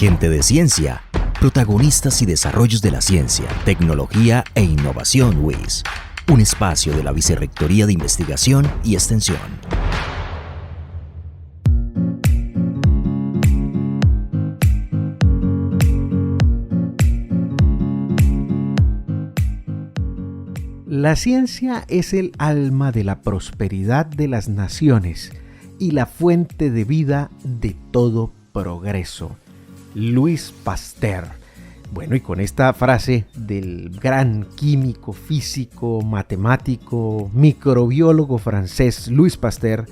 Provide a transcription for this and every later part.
Gente de Ciencia, protagonistas y desarrollos de la ciencia, tecnología e innovación WIS. Un espacio de la Vicerrectoría de Investigación y Extensión. La ciencia es el alma de la prosperidad de las naciones y la fuente de vida de todo progreso. Louis Pasteur. Bueno, y con esta frase del gran químico, físico, matemático, microbiólogo francés Louis Pasteur,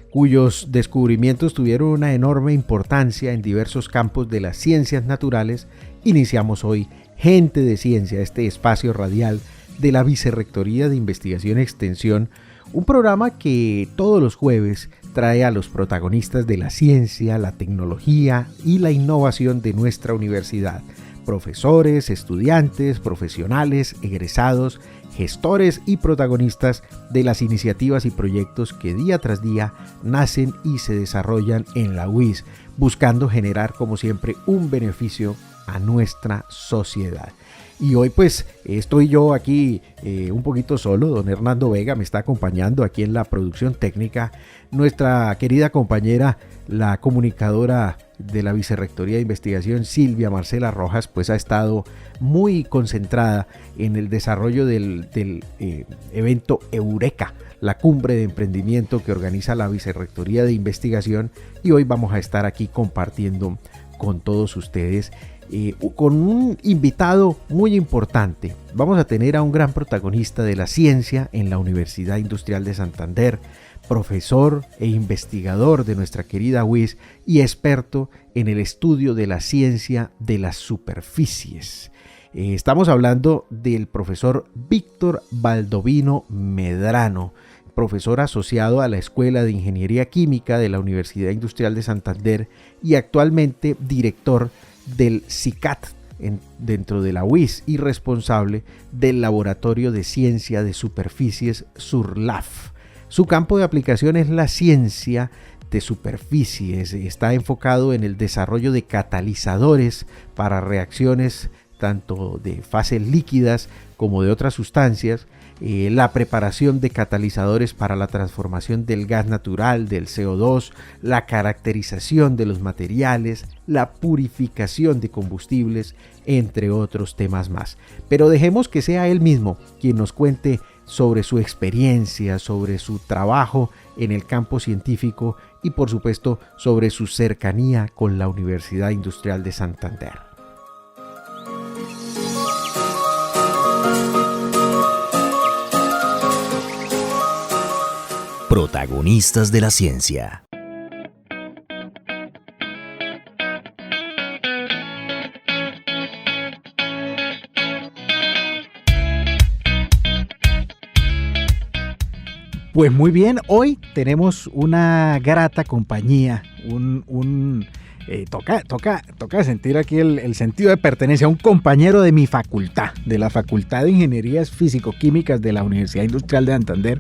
cuyos descubrimientos tuvieron una enorme importancia en diversos campos de las ciencias naturales, iniciamos hoy Gente de Ciencia, este espacio radial de la Vicerrectoría de Investigación y Extensión, un programa que todos los jueves trae a los protagonistas de la ciencia, la tecnología y la innovación de nuestra universidad. Profesores, estudiantes, profesionales, egresados, gestores y protagonistas de las iniciativas y proyectos que día tras día nacen y se desarrollan en la UIS, buscando generar, como siempre, un beneficio a nuestra sociedad. Y hoy pues estoy yo aquí un poquito solo, don Hernando Vega me está acompañando aquí en la producción técnica, nuestra querida compañera, la comunicadora de la Vicerrectoría de Investigación, Silvia Marcela Rojas, pues ha estado muy concentrada en el desarrollo del evento Eureka, la cumbre de emprendimiento que organiza la Vicerrectoría de Investigación, y hoy vamos a estar aquí compartiendo con todos ustedes con un invitado muy importante. Vamos a tener a un gran protagonista de la ciencia en la Universidad Industrial de Santander, profesor e investigador de nuestra querida UIS y experto en el estudio de la ciencia de las superficies. Estamos hablando del profesor Víctor Baldovino Medrano, profesor asociado a la Escuela de Ingeniería Química de la Universidad Industrial de Santander y actualmente director del CICAT dentro de la UIS y responsable del Laboratorio de Ciencia de Superficies SURLAF. Su campo de aplicación es la ciencia de superficies, está enfocado en el desarrollo de catalizadores para reacciones tanto de fases líquidas como de otras sustancias, la preparación de catalizadores para la transformación del gas natural, del CO2, la caracterización de los materiales, la purificación de combustibles, entre otros temas más. Pero dejemos que sea él mismo quien nos cuente sobre su experiencia, sobre su trabajo en el campo científico y por supuesto sobre su cercanía con la Universidad Industrial de Santander. Protagonistas de la ciencia. Pues muy bien, hoy tenemos una grata compañía, toca sentir aquí el sentido de pertenencia, un compañero de mi facultad, de la Facultad de Ingenierías Físico-Químicas de la Universidad Industrial de Santander,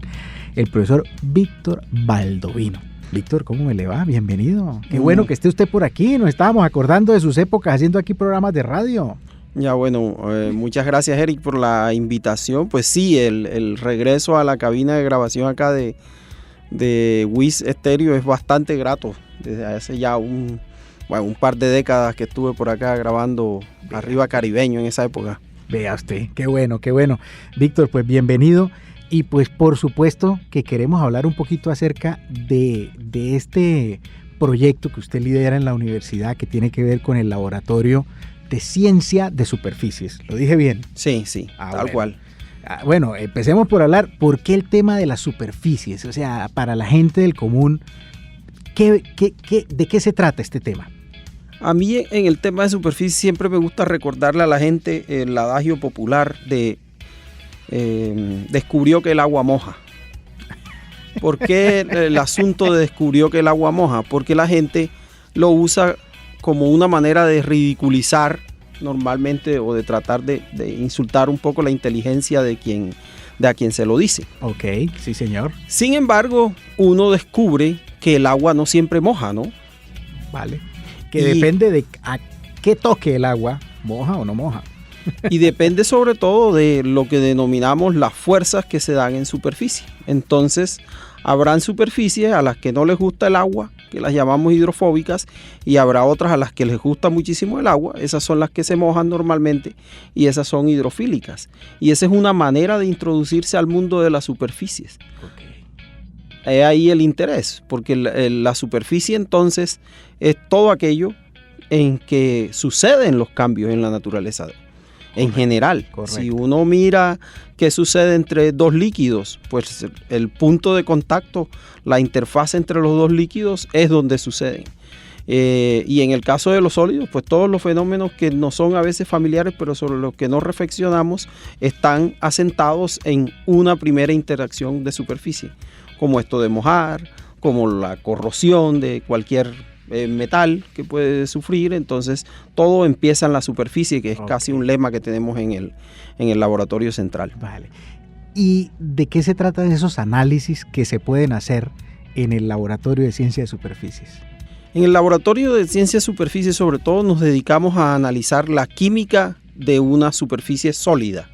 el profesor Víctor Baldovino. Víctor, ¿cómo me le va? Bienvenido. Qué bueno que esté usted por aquí, nos estábamos acordando de sus épocas haciendo aquí programas de radio. Ya bueno, muchas gracias Eric por la invitación. Pues sí, el regreso a la cabina de grabación acá de WIS Estéreo es bastante grato. Desde hace ya un par de décadas que estuve por acá grabando Arriba Caribeño en esa época. Vea usted, qué bueno. Víctor, pues bienvenido. Y pues por supuesto que queremos hablar un poquito acerca de este proyecto que usted lidera en la universidad que tiene que ver con el Laboratorio de Ciencia de Superficies. ¿Lo dije bien? Sí, tal cual. Bueno, empecemos por hablar por qué el tema de las superficies. O sea, para la gente del común, ¿de qué se trata este tema? A mí en el tema de superficie siempre me gusta recordarle a la gente el adagio popular de descubrió que el agua moja. ¿Por qué el asunto de descubrió que el agua moja? Porque la gente lo usa como una manera de ridiculizar normalmente o de tratar de insultar un poco la inteligencia de a quien se lo dice. Ok, sí señor. Sin embargo, uno descubre que el agua no siempre moja, ¿no? Vale. Que depende de ¿Qué toque el agua? ¿Moja o no moja? Y depende sobre todo de lo que denominamos las fuerzas que se dan en superficie. Entonces, habrán superficies a las que no les gusta el agua, que las llamamos hidrofóbicas, y habrá otras a las que les gusta muchísimo el agua. Esas son las que se mojan normalmente y esas son hidrofílicas. Y esa es una manera de introducirse al mundo de las superficies. Es ahí el interés, porque la superficie entonces es todo aquello en que suceden los cambios en la naturaleza. En general, si uno mira qué sucede entre dos líquidos, pues el punto de contacto, la interfaz entre los dos líquidos es donde suceden. Y en el caso de los sólidos, pues todos los fenómenos que no son a veces familiares, pero sobre los que no reflexionamos, están asentados en una primera interacción de superficie, como esto de mojar, como la corrosión de cualquier metal que puede sufrir. Entonces todo empieza en la superficie, que es casi un lema que tenemos en el laboratorio central. Vale. ¿Y de qué se tratan esos análisis que se pueden hacer en el laboratorio de ciencia de superficies? En el laboratorio de ciencia de superficies sobre todo nos dedicamos a analizar la química de una superficie sólida.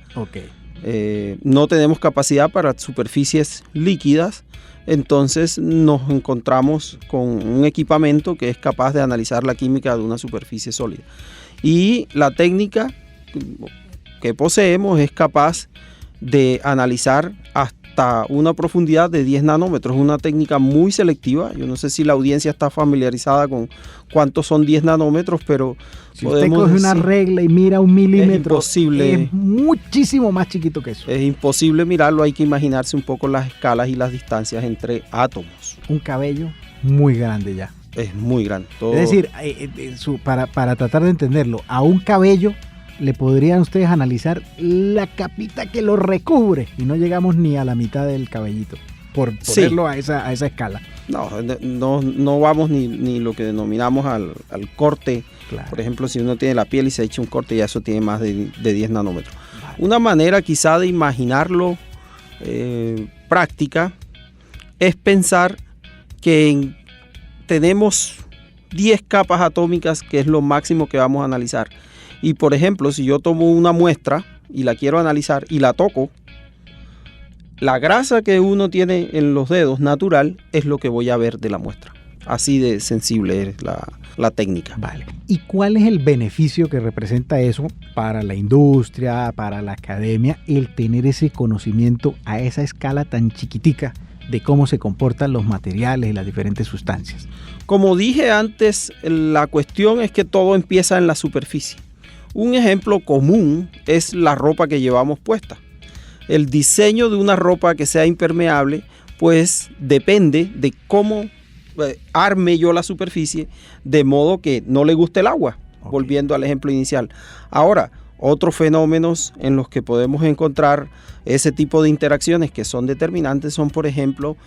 No tenemos capacidad para superficies líquidas. Entonces nos encontramos con un equipamiento que es capaz de analizar la química de una superficie sólida. Y la técnica que poseemos es capaz de analizar hasta una profundidad de 10 nanómetros. Es una técnica muy selectiva. Yo no sé si la audiencia está familiarizada con cuántos son 10 nanómetros, pero si usted coge una regla y mira 1 milímetro, es imposible. Es muchísimo más chiquito que eso. Es imposible mirarlo, hay que imaginarse un poco las escalas y las distancias entre átomos. Un cabello muy grande ya. Es muy grande. Todo. Es decir, para tratar de entenderlo, a un cabello le podrían ustedes analizar la capita que lo recubre y no llegamos ni a la mitad del cabellito, por ponerlo a esa escala. No vamos ni lo que denominamos al corte. Claro. Por ejemplo, si uno tiene la piel y se echa un corte, ya eso tiene más de 10 nanómetros. Vale. Una manera quizá de imaginarlo práctica es pensar que tenemos 10 capas atómicas, que es lo máximo que vamos a analizar. Y por ejemplo, si yo tomo una muestra y la quiero analizar y la toco, la grasa que uno tiene en los dedos natural es lo que voy a ver de la muestra. Así de sensible es la técnica. Vale. ¿Y cuál es el beneficio que representa eso para la industria, para la academia, el tener ese conocimiento a esa escala tan chiquitica de cómo se comportan los materiales y las diferentes sustancias? Como dije antes, la cuestión es que todo empieza en la superficie. Un ejemplo común es la ropa que llevamos puesta. El diseño de una ropa que sea impermeable, pues depende de cómo arme yo la superficie de modo que no le guste el agua, volviendo al ejemplo inicial. Ahora, otros fenómenos en los que podemos encontrar ese tipo de interacciones que son determinantes son, por ejemplo,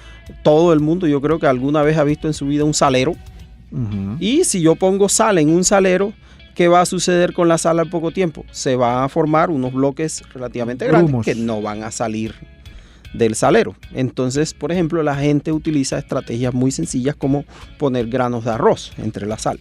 todo el mundo, yo creo que alguna vez ha visto en su vida un salero. Y si yo pongo sal en un salero, ¿qué va a suceder con la sal al poco tiempo? Se van a formar unos bloques relativamente grandes que no van a salir del salero. Entonces, por ejemplo, la gente utiliza estrategias muy sencillas como poner granos de arroz entre la sal.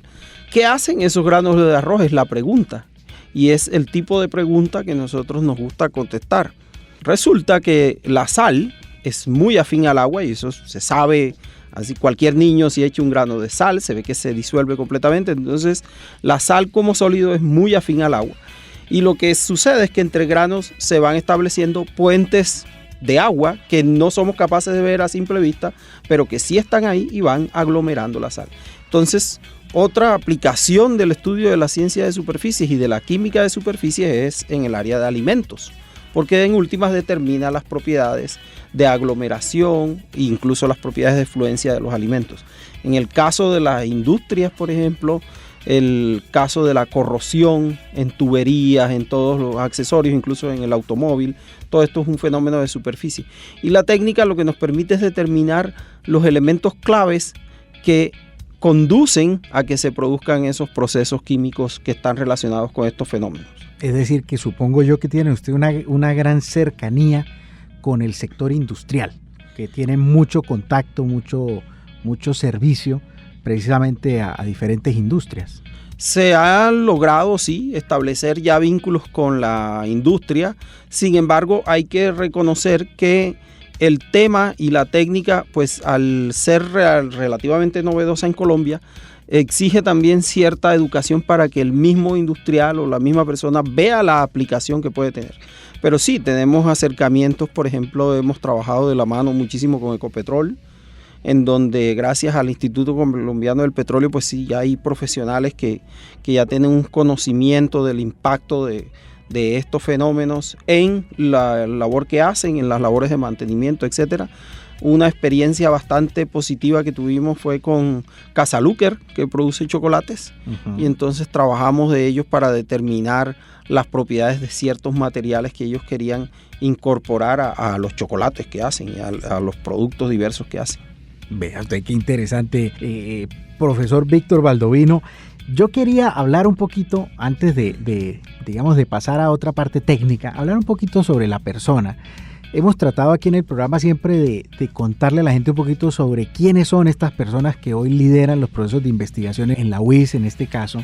¿Qué hacen esos granos de arroz? Es la pregunta. Y es el tipo de pregunta que nosotros nos gusta contestar. Resulta que la sal es muy afín al agua y eso se sabe. Así cualquier niño si echa un grano de sal se ve que se disuelve completamente. Entonces la sal como sólido es muy afín al agua. Y lo que sucede es que entre granos se van estableciendo puentes de agua que no somos capaces de ver a simple vista, pero que sí están ahí y van aglomerando la sal. Entonces, otra aplicación del estudio de la ciencia de superficies y de la química de superficies es en el área de alimentos, porque en últimas determina las propiedades de aglomeración e incluso las propiedades de fluencia de los alimentos. En el caso de las industrias, por ejemplo, el caso de la corrosión en tuberías, en todos los accesorios, incluso en el automóvil, todo esto es un fenómeno de superficie. Y la técnica lo que nos permite es determinar los elementos claves que conducen a que se produzcan esos procesos químicos que están relacionados con estos fenómenos. Es decir, que supongo yo que tiene usted una gran cercanía con el sector industrial, que tiene mucho contacto, mucho servicio precisamente a diferentes industrias. Se ha logrado, sí, establecer ya vínculos con la industria. Sin embargo, hay que reconocer que el tema y la técnica, pues al ser relativamente novedosa en Colombia, exige también cierta educación para que el mismo industrial o la misma persona vea la aplicación que puede tener. Pero sí, tenemos acercamientos, por ejemplo, hemos trabajado de la mano muchísimo con Ecopetrol, en donde gracias al Instituto Colombiano del Petróleo, pues sí, ya hay profesionales que ya tienen un conocimiento del impacto de estos fenómenos en la labor que hacen, en las labores de mantenimiento, etcétera. Una experiencia bastante positiva que tuvimos fue con Casalúquer, que produce chocolates, y entonces trabajamos de ellos para determinar las propiedades de ciertos materiales que ellos querían incorporar a los chocolates que hacen y a los productos diversos que hacen. Vea usted qué interesante, profesor Víctor Baldovino. Yo quería hablar un poquito, antes de pasar a otra parte técnica, hablar un poquito sobre la persona. Hemos tratado aquí en el programa siempre de contarle a la gente un poquito sobre quiénes son estas personas que hoy lideran los procesos de investigación en la UIS, en este caso,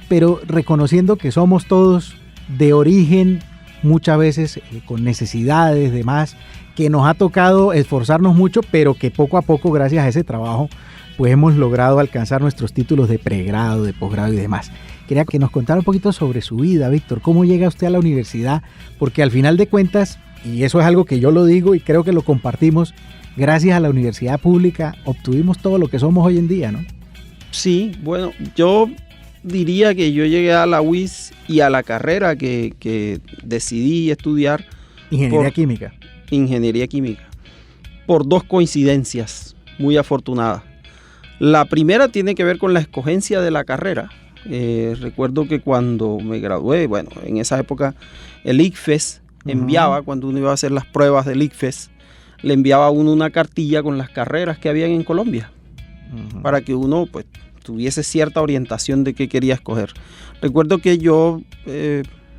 pero reconociendo que somos todos de origen, muchas veces con necesidades, demás, que nos ha tocado esforzarnos mucho, pero que poco a poco, gracias a ese trabajo, pues hemos logrado alcanzar nuestros títulos de pregrado, de posgrado y demás. Quería que nos contara un poquito sobre su vida, Víctor. ¿Cómo llega usted a la universidad? Porque al final de cuentas, y eso es algo que yo lo digo y creo que lo compartimos, gracias a la universidad pública obtuvimos todo lo que somos hoy en día, ¿no? Sí, bueno, yo diría que yo llegué a la UIS y a la carrera que decidí estudiar. Ingeniería química. Ingeniería química. Por dos coincidencias muy afortunadas. La primera tiene que ver con la escogencia de la carrera. Recuerdo que cuando me gradué, bueno, en esa época el ICFES enviaba, cuando uno iba a hacer las pruebas del ICFES, le enviaba a uno una cartilla con las carreras que habían en Colombia, para que uno pues tuviese cierta orientación de qué quería escoger. Recuerdo que yo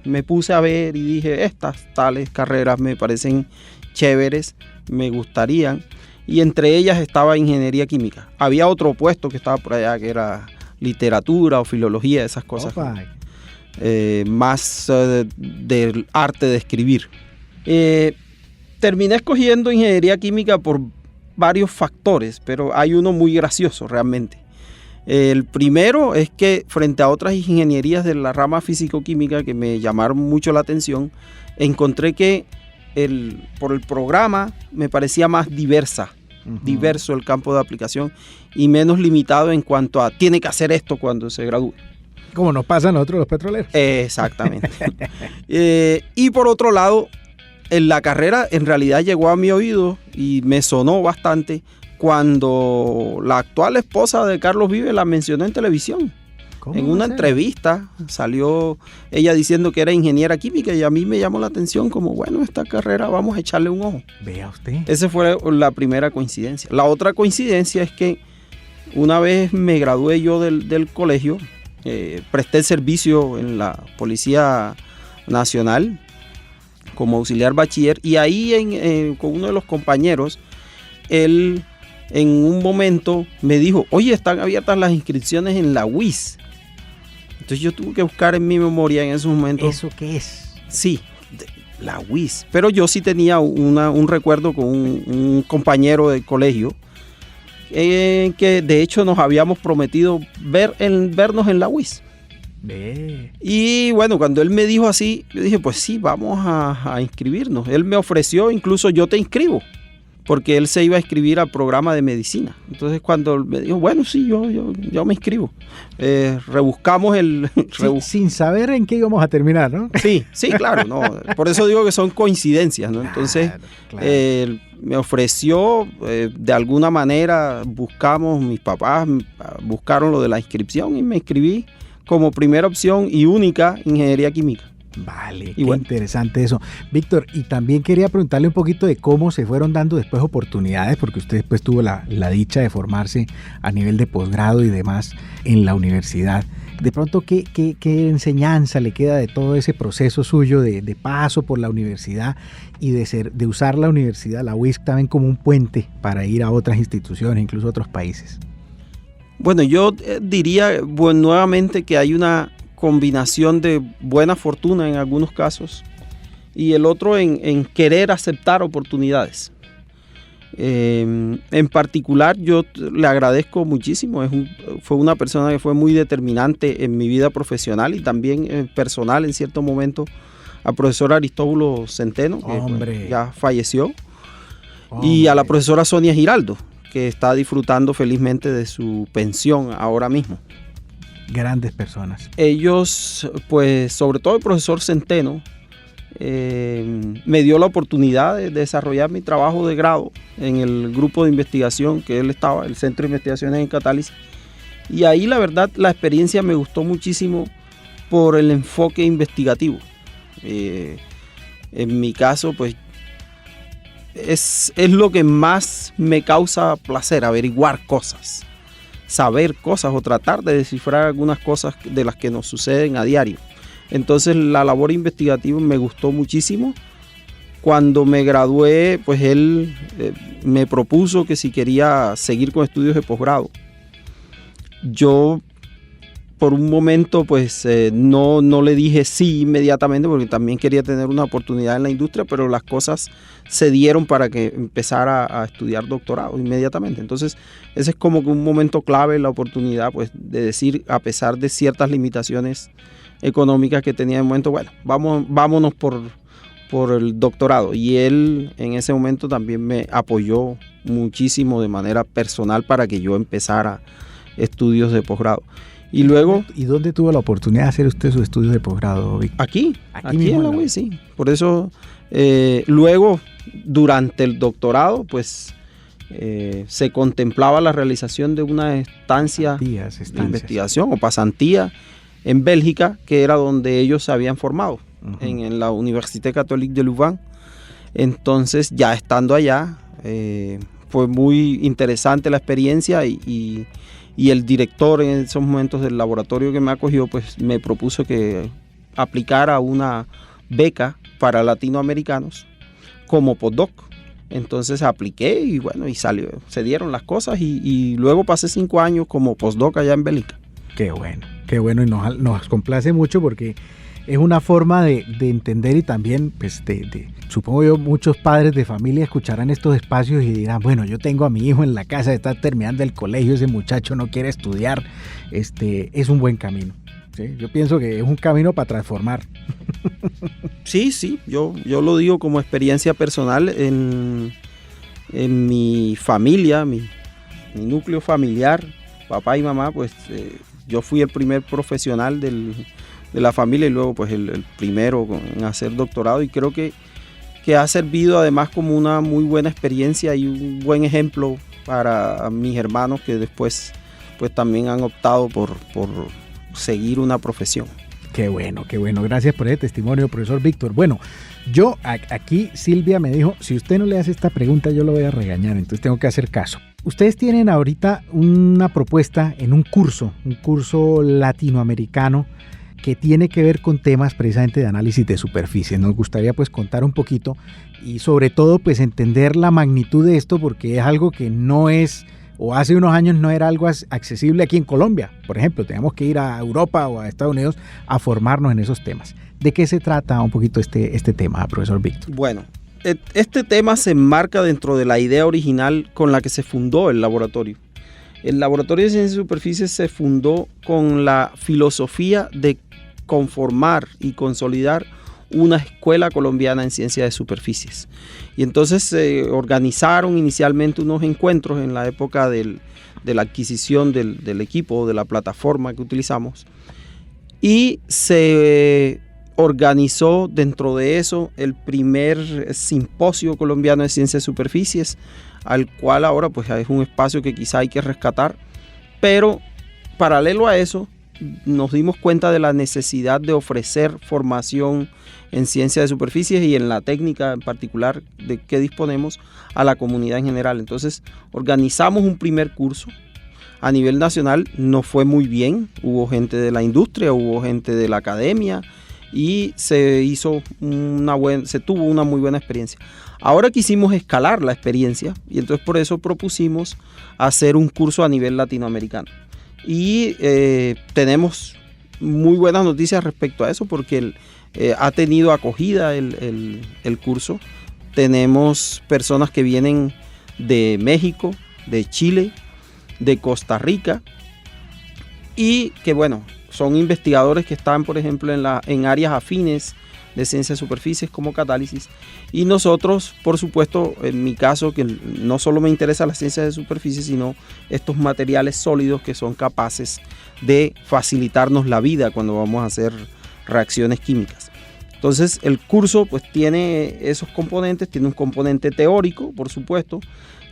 me puse a ver y dije, estas tales carreras me parecen chéveres, me gustarían, y entre ellas estaba ingeniería química. Había otro puesto que estaba por allá que era literatura o filología, esas cosas. Más del arte de escribir. Terminé escogiendo ingeniería química por varios factores, pero hay uno muy gracioso realmente. El primero es que frente a otras ingenierías de la rama físico-química que me llamaron mucho la atención, encontré que por el programa me parecía más diverso el campo de aplicación y menos limitado en cuanto a tiene que hacer esto cuando se gradúe. Como nos pasa a nosotros los petroleros. Exactamente. Y por otro lado, en la carrera en realidad llegó a mi oído y me sonó bastante cuando la actual esposa de Carlos Vives la mencionó en televisión. En una entrevista salió ella diciendo que era ingeniera química y a mí me llamó la atención como, bueno, esta carrera vamos a echarle un ojo. Vea usted. Esa fue la primera coincidencia. La otra coincidencia es que una vez me gradué yo del colegio, presté servicio en la Policía Nacional como auxiliar bachiller y ahí con uno de los compañeros, él en un momento me dijo, oye, están abiertas las inscripciones en la UIS. Entonces yo tuve que buscar en mi memoria en esos momentos. ¿Eso qué es? Sí, la UIS. Pero yo sí tenía un recuerdo con un compañero del colegio que de hecho nos habíamos prometido vernos en la UIS. Y bueno, cuando él me dijo así, yo dije, pues sí, vamos a inscribirnos. Él me ofreció, incluso yo te inscribo, porque él se iba a inscribir al programa de medicina. Entonces cuando me dijo, bueno, sí, yo me inscribo. Rebuscamos sin saber en qué íbamos a terminar, ¿no? Sí, claro, no. Por eso digo que son coincidencias, ¿no? Entonces, claro. Me ofreció, de alguna manera buscamos, mis papás buscaron lo de la inscripción y me inscribí como primera opción y única ingeniería química. Vale, qué interesante eso. Víctor, y también quería preguntarle un poquito de cómo se fueron dando después oportunidades, porque usted después tuvo la dicha de formarse a nivel de posgrado y demás en la universidad. De pronto, ¿qué enseñanza le queda de todo ese proceso suyo de paso por la universidad y de usar la universidad, la UIS, también como un puente para ir a otras instituciones, incluso a otros países? Bueno, yo diría nuevamente que hay una combinación de buena fortuna en algunos casos y el otro en querer aceptar oportunidades. En particular, yo le agradezco muchísimo. Fue una persona que fue muy determinante en mi vida profesional y también personal en cierto momento, al profesor Aristóbulo Centeno, que ya falleció, y a la profesora Sonia Giraldo, que está disfrutando felizmente de su pensión ahora mismo. Grandes personas. Ellos, pues sobre todo el profesor Centeno, me dio la oportunidad de desarrollar mi trabajo de grado en el grupo de investigación que él estaba, el Centro de Investigaciones en Catálisis. Y ahí la verdad la experiencia me gustó muchísimo por el enfoque investigativo. En mi caso, pues es lo que más me causa placer, averiguar cosas, saber cosas o tratar de descifrar algunas cosas de las que nos suceden a diario. Entonces la labor investigativa me gustó muchísimo. Cuando me gradué, pues él me propuso que si quería seguir con estudios de posgrado. Yo por un momento pues no le dije sí inmediatamente porque también quería tener una oportunidad en la industria, pero las cosas se dieron para que empezara a estudiar doctorado inmediatamente. Entonces ese es como que un momento clave, la oportunidad pues de decir, a pesar de ciertas limitaciones económicas que tenía en el momento, bueno, vámonos por el doctorado. Y él en ese momento también me apoyó muchísimo de manera personal para que yo empezara estudios de posgrado. Y luego... ¿Y dónde tuvo la oportunidad de hacer usted sus estudios de posgrado, Víctor? Aquí en la UIS, sí. Por eso, luego, durante el doctorado, pues se contemplaba la realización de una estancia de investigación o pasantía en Bélgica, que era donde ellos se habían formado, en la Université Catholique de Louvain. Entonces, ya estando allá, fue muy interesante la experiencia y el director en esos momentos del laboratorio que me acogió, pues me propuso que aplicara una beca para latinoamericanos como postdoc. Entonces apliqué y bueno, y salió, se dieron las cosas y luego pasé 5 años como postdoc allá en Bélgica. Qué bueno y nos complace mucho porque es una forma de entender y también, pues, supongo yo, muchos padres de familia escucharán estos espacios y dirán, bueno, yo tengo a mi hijo en la casa, está terminando el colegio, ese muchacho no quiere estudiar, es un buen camino. ¿Sí? Yo pienso que es un camino para transformar. Sí, yo lo digo como experiencia personal en mi familia, mi núcleo familiar, papá y mamá, pues yo fui el primer profesional de la familia y luego pues el primero en hacer doctorado y creo que ha servido además como una muy buena experiencia y un buen ejemplo para mis hermanos que después pues también han optado por seguir una profesión. Qué bueno. Gracias por ese testimonio, profesor Víctor. Bueno, yo aquí Silvia me dijo, si usted no le hace esta pregunta yo lo voy a regañar, entonces tengo que hacer caso. Ustedes tienen ahorita una propuesta en un curso latinoamericano que tiene que ver con temas precisamente de análisis de superficie. Nos gustaría pues contar un poquito y sobre todo pues entender la magnitud de esto porque es algo que no es, o hace unos años no era algo accesible aquí en Colombia. Por ejemplo, teníamos que ir a Europa o a Estados Unidos a formarnos en esos temas. ¿De qué se trata un poquito este tema, profesor Víctor? Bueno, este tema se enmarca dentro de la idea original con la que se fundó el laboratorio. El Laboratorio de Ciencias de Superficie se fundó con la filosofía de conformar y consolidar una escuela colombiana en ciencias de superficies. Y entonces se organizaron inicialmente unos encuentros en la época de la adquisición del equipo, de la plataforma que utilizamos, y se organizó dentro de eso el primer simposio colombiano de ciencias de superficies, al cual ahora pues es un espacio que quizá hay que rescatar, pero paralelo a eso nos dimos cuenta de la necesidad de ofrecer formación en ciencias de superficies y en la técnica en particular de que disponemos a la comunidad en general. Entonces organizamos un primer curso a nivel nacional, nos fue muy bien, hubo gente de la industria, hubo gente de la academia y se tuvo una muy buena experiencia. Ahora quisimos escalar la experiencia y entonces por eso propusimos hacer un curso a nivel latinoamericano. Y tenemos muy buenas noticias respecto a eso porque ha tenido acogida el curso. Tenemos personas que vienen de México, de Chile, de Costa Rica y que son investigadores que están, por ejemplo, en áreas afines de ciencia de superficies como catálisis. Y nosotros, por supuesto, en mi caso, que no solo me interesa la ciencia de superficie, sino estos materiales sólidos que son capaces de facilitarnos la vida cuando vamos a hacer reacciones químicas. Entonces el curso pues tiene esos componentes, tiene un componente teórico, por supuesto,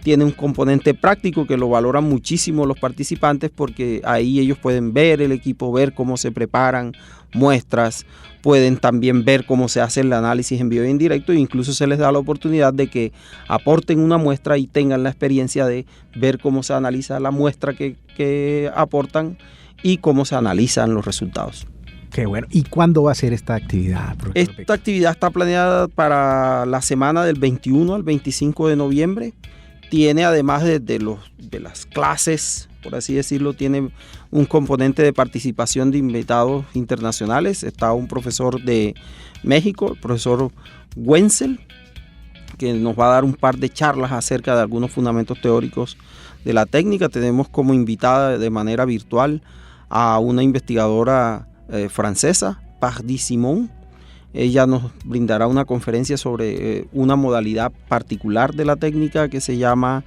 tiene un componente práctico que lo valoran muchísimo los participantes porque ahí ellos pueden ver el equipo, ver cómo se preparan muestras, pueden también ver cómo se hace el análisis en vivo e indirecto e incluso se les da la oportunidad de que aporten una muestra y tengan la experiencia de ver cómo se analiza la muestra que aportan y cómo se analizan los resultados. Qué bueno. ¿Y cuándo va a ser esta actividad, profesor? Esta actividad está planeada para la semana del 21 al 25 de noviembre. Tiene, además de las clases, por así decirlo, tiene un componente de participación de invitados internacionales. Está un profesor de México, el profesor Wenzel, que nos va a dar un par de charlas acerca de algunos fundamentos teóricos de la técnica. Tenemos como invitada de manera virtual a una investigadora francesa, Pardi Simon. Ella nos brindará una conferencia sobre una modalidad particular de la técnica que se llama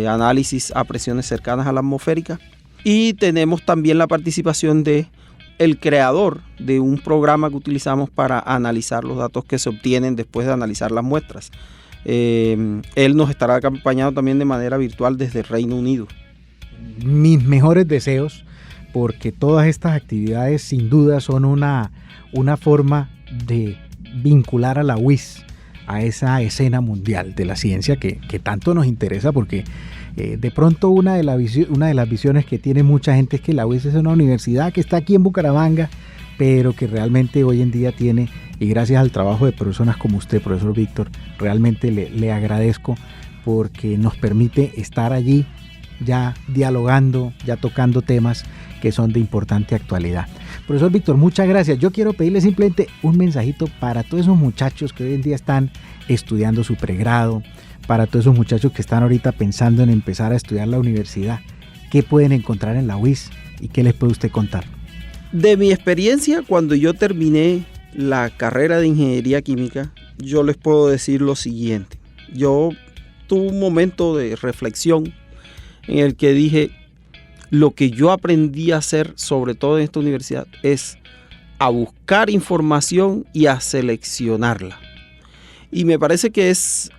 análisis a presiones cercanas a la atmosférica. Y tenemos también la participación de el creador de un programa que utilizamos para analizar los datos que se obtienen después de analizar las muestras. Él nos estará acompañando también de manera virtual desde el Reino Unido. Mis mejores deseos, porque todas estas actividades sin duda son una forma de vincular a la UIS a esa escena mundial de la ciencia que tanto nos interesa, porque de pronto una de las visiones que tiene mucha gente es que la UIS es una universidad que está aquí en Bucaramanga, pero que realmente hoy en día tiene, y gracias al trabajo de personas como usted, profesor Víctor, realmente le agradezco porque nos permite estar allí ya dialogando, ya tocando temas que son de importante actualidad. Profesor Víctor, muchas gracias. Yo quiero pedirle simplemente un mensajito para todos esos muchachos que hoy en día están estudiando su pregrado, para todos esos muchachos que están ahorita pensando en empezar a estudiar la universidad. ¿Qué pueden encontrar en la UIS y qué les puede usted contar? De mi experiencia, cuando yo terminé la carrera de ingeniería química, yo les puedo decir lo siguiente. Yo tuve un momento de reflexión en el que dije, lo que yo aprendí a hacer, sobre todo en esta universidad, es a buscar información y a seleccionarla. Y me parece que es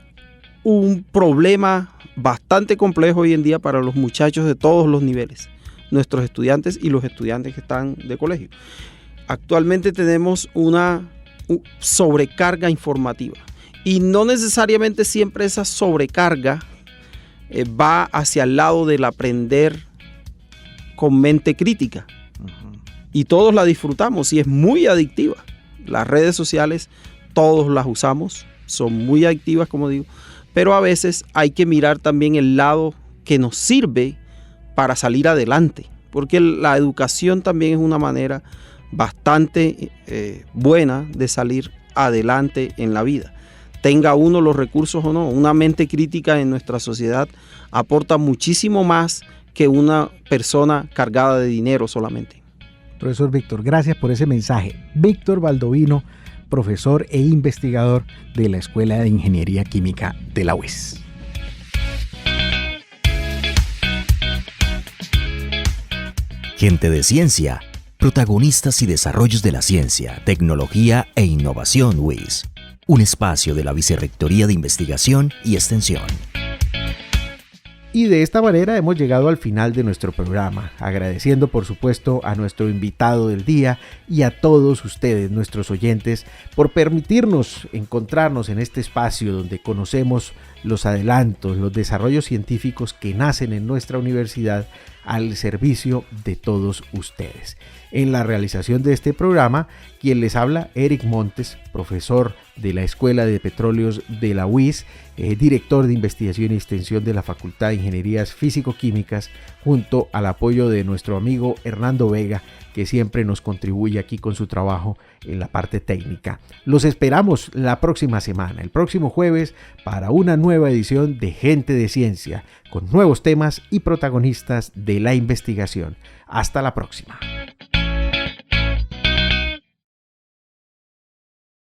un problema bastante complejo hoy en día para los muchachos de todos los niveles, nuestros estudiantes y los estudiantes que están de colegio. Actualmente tenemos una sobrecarga informativa y no necesariamente siempre esa sobrecarga va hacia el lado del aprender con mente crítica. Y todos la disfrutamos y es muy adictiva. Las redes sociales todos las usamos, son muy adictivas, como digo, pero a veces hay que mirar también el lado que nos sirve para salir adelante, porque la educación también es una manera bastante buena de salir adelante en la vida. Tenga uno los recursos o no, una mente crítica en nuestra sociedad aporta muchísimo más que una persona cargada de dinero solamente. Profesor Víctor, gracias por ese mensaje. Víctor Baldovino, profesor e investigador de la Escuela de Ingeniería Química de la UIS. Gente de Ciencia, protagonistas y desarrollos de la ciencia, tecnología e innovación UIS. Un espacio de la Vicerrectoría de Investigación y Extensión. Y de esta manera hemos llegado al final de nuestro programa, agradeciendo por supuesto a nuestro invitado del día y a todos ustedes, nuestros oyentes, por permitirnos encontrarnos en este espacio donde conocemos los adelantos, los desarrollos científicos que nacen en nuestra universidad al servicio de todos ustedes. En la realización de este programa, quien les habla, Eric Montes, profesor de la Escuela de Petróleos de la UIS, director de Investigación y Extensión de la Facultad de Ingenierías Físico-Químicas, junto al apoyo de nuestro amigo Hernando Vega, que siempre nos contribuye aquí con su trabajo en la parte técnica. Los esperamos la próxima semana, el próximo jueves, para una nueva edición de Gente de Ciencia, con nuevos temas y protagonistas de la investigación. Hasta la próxima.